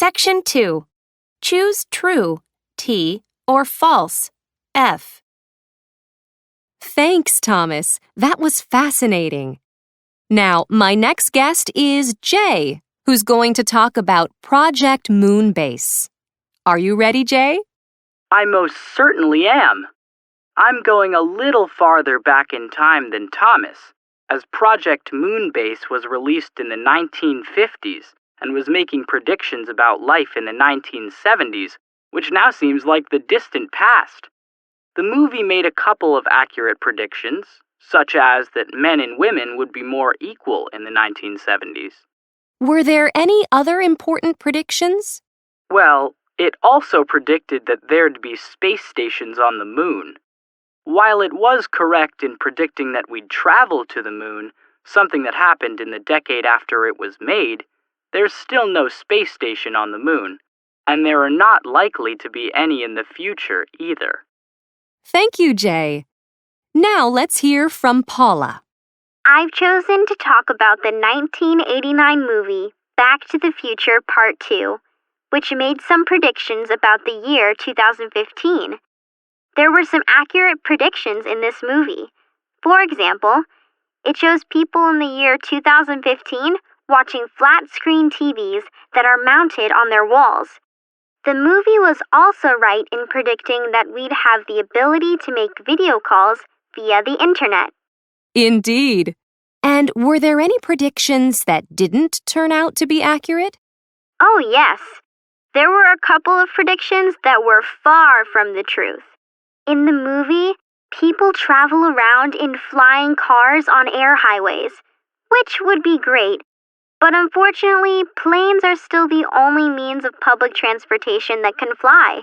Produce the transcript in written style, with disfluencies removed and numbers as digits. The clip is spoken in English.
Section 2. Choose true, T, or false, F. Thanks, Thomas. That was fascinating. Now, my next guest is Jay, who's going to talk about Project Moonbase. Are you ready, Jay? I most certainly am. I'm going a little farther back in time than Thomas, as Project Moonbase was released in the 1950s and was making predictions about life in the 1970s, which now seems like the distant past. The movie made a couple of accurate predictions, such as that men and women would be more equal in the 1970s. Were there any other important predictions? Well, it also predicted that there'd be space stations on the moon. While it was correct in predicting that we'd travel to the moon, something that happened in the decade after it was made, there's still no space station on the moon, and there are not likely to be any in the future either. Thank you, Jay. Now let's hear from Paula. I've chosen to talk about the 1989 movie Back to the Future Part 2, which made some predictions about the year 2015. There were some accurate predictions in this movie. For example, it shows people in the year 2015 watching flat-screen TVs that are mounted on their walls. The movie was also right in predicting that we'd have the ability to make video calls via the internet. Indeed. And were there any predictions that didn't turn out to be accurate? Oh, yes. There were a couple of predictions that were far from the truth. In the movie, people travel around in flying cars on air highways, which would be great. But unfortunately, planes are still the only means of public transportation that can fly.